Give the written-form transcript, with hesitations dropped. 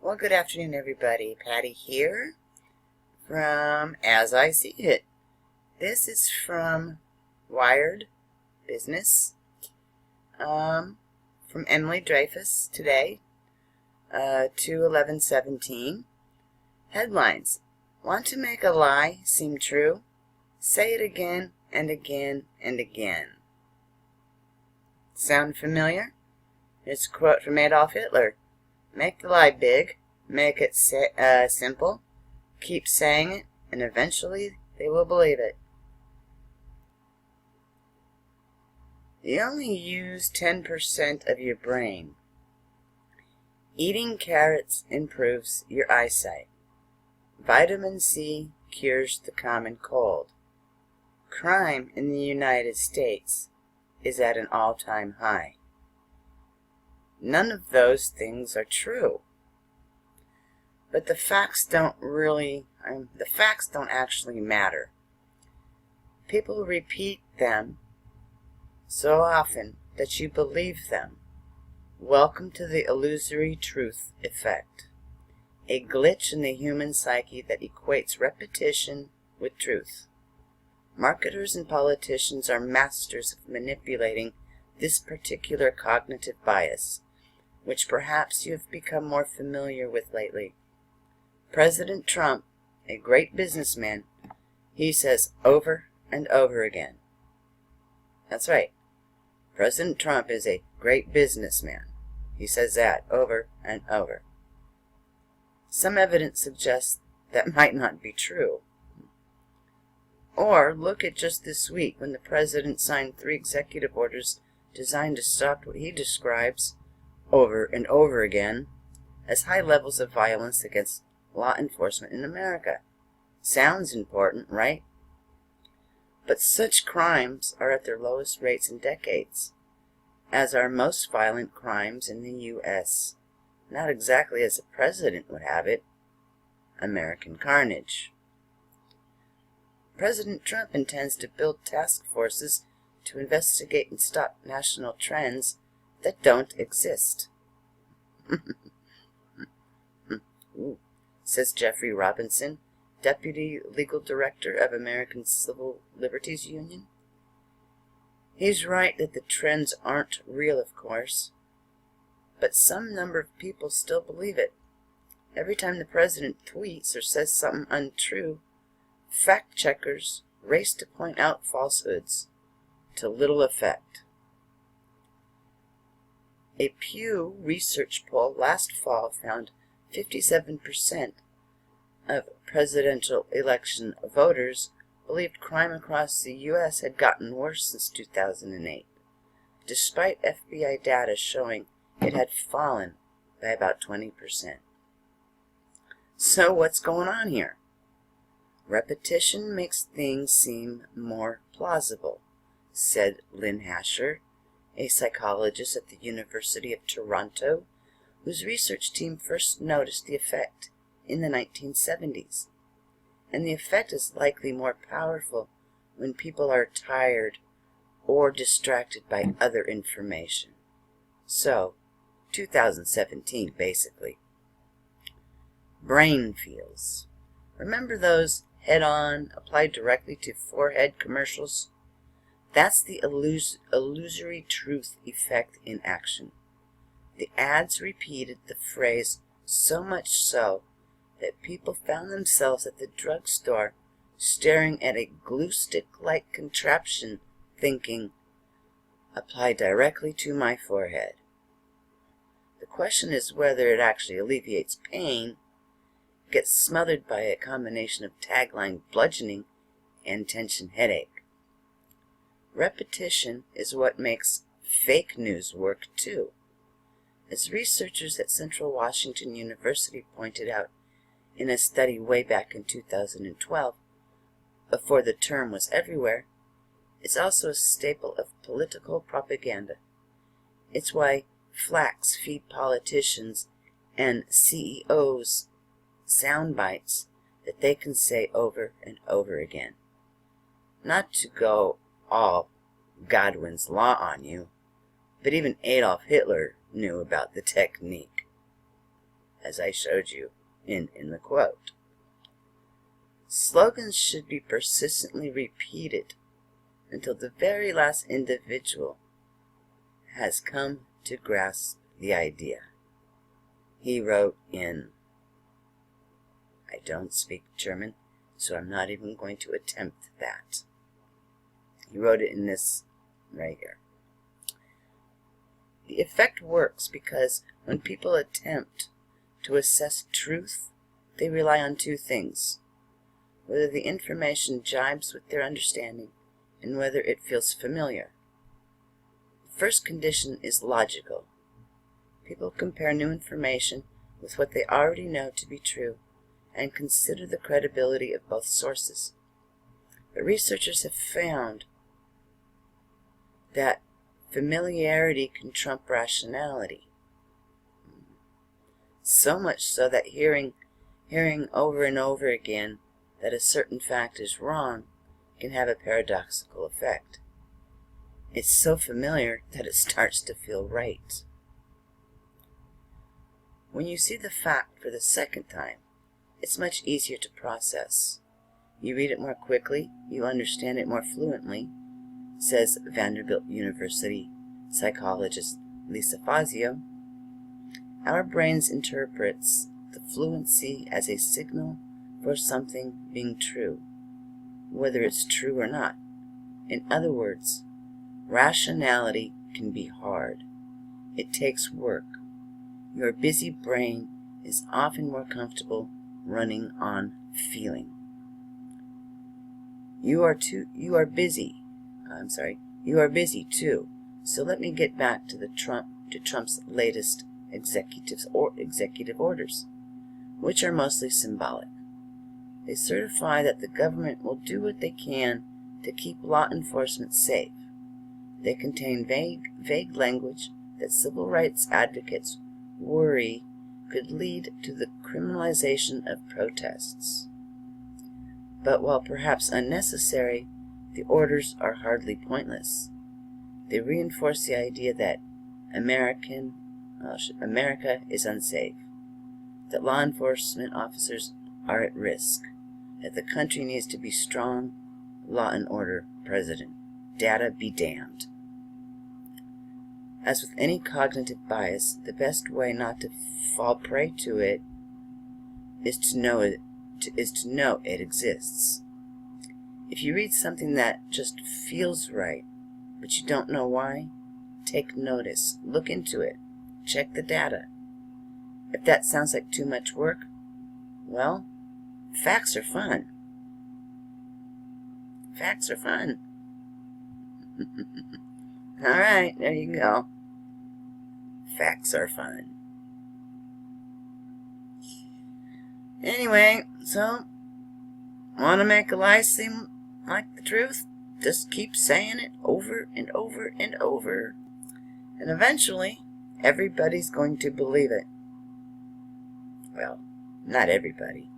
Well, good afternoon, everybody. Patty here from As I See It. This is from Wired Business, from Emily Dreyfus today, 2/11/17. Headlines: Want to make a lie seem true? Say it again and again and again. Sound familiar? It's a quote from Adolf Hitler. Make the lie big, make it simple, keep saying it, and eventually they will believe it. You only use 10% of your brain. Eating carrots improves your eyesight. Vitamin C cures the common cold. Crime in the United States is at an all-time high. None of those things are true. But the facts don't actually matter. People repeat them so often that you believe them. Welcome to the illusory truth effect, a glitch in the human psyche that equates repetition with truth. Marketers and politicians are masters of manipulating this particular cognitive bias, which perhaps you have become more familiar with lately. President Trump, a great businessman, he says over and over again. That's right. President Trump is a great businessman. He says that over and over. Some evidence suggests that might not be true. Or look at just this week when the president signed 3 executive orders designed to stop what he describes over and over again as high levels of violence against law enforcement in America. Sounds important, right? But such crimes are at their lowest rates in decades, as are most violent crimes in the U.S. Not exactly as the president would have it, American carnage. President Trump intends to build task forces to investigate and stop national trends that don't exist. Says Jeffrey Robinson, Deputy Legal Director of American Civil Liberties Union. He's right that the trends aren't real, of course, but some number of people still believe it. Every time the president tweets or says something untrue, fact checkers race to point out falsehoods, to little effect. A Pew Research poll last fall found 57% of presidential election voters believed crime across the U.S. had gotten worse since 2008, despite FBI data showing it had fallen by about 20%. So what's going on here? Repetition makes things seem more plausible, said Lynn Hasher, a psychologist at the University of Toronto, whose research team first noticed the effect in the 1970s. And the effect is likely more powerful when people are tired or distracted by other information. So, 2017 basically. Brain feels. Remember those head-on, applied directly to forehead commercials? That's the illusory truth effect in action. The ads repeated the phrase so much so that people found themselves at the drugstore staring at a glue stick-like contraption thinking, apply directly to my forehead. The question is whether it actually alleviates pain, gets smothered by a combination of tagline bludgeoning and tension headache. Repetition is what makes fake news work too. As researchers at Central Washington University pointed out in a study way back in 2012, before the term was everywhere, it's also a staple of political propaganda. It's why flacks feed politicians and CEOs sound bites that they can say over and over again. Not to go all Godwin's Law on you, but even Adolf Hitler knew about the technique. as I showed you in the quote. Slogans should be persistently repeated until the very last individual has come to grasp the idea. He wrote in, I don't speak German, so I'm not even going to attempt that. He wrote it in this right here. The effect works because when people attempt to assess truth, they rely on two things: whether the information jibes with their understanding and whether it feels familiar. The first condition is logical. People compare new information with what they already know to be true and consider the credibility of both sources. But researchers have found that familiarity can trump rationality. So much so that hearing over and over again that a certain fact is wrong can have a paradoxical effect. It's so familiar that it starts to feel right. When you see the fact for the second time, it's much easier to process. You read it more quickly, you understand it more fluently, says Vanderbilt University psychologist Lisa Fazio. Our brains interprets the fluency as a signal for something being true, whether it's true or not. In other words, rationality can be hard. It takes work. Your busy brain is often more comfortable running on feeling. You are busy too. So let me get back to Trump's latest executive orders, which are mostly symbolic. They certify that the government will do what they can to keep law enforcement safe. They contain vague language that civil rights advocates worry could lead to the criminalization of protests. But while perhaps unnecessary, the orders are hardly pointless. They reinforce the idea that America is unsafe, that law enforcement officers are at risk, that the country needs to be strong, law and order, president. Data be damned. As with any cognitive bias, the best way not to fall prey to it is to know it exists. If you read something that just feels right, but you don't know why, take notice, look into it, check the data. If that sounds like too much work, well, facts are fun. Facts are fun. Alright, there you go. Facts are fun. Anyway, so, want to make a lie seem like the truth? Just keep saying it over and over and over. And eventually, everybody's going to believe it. Well, not everybody.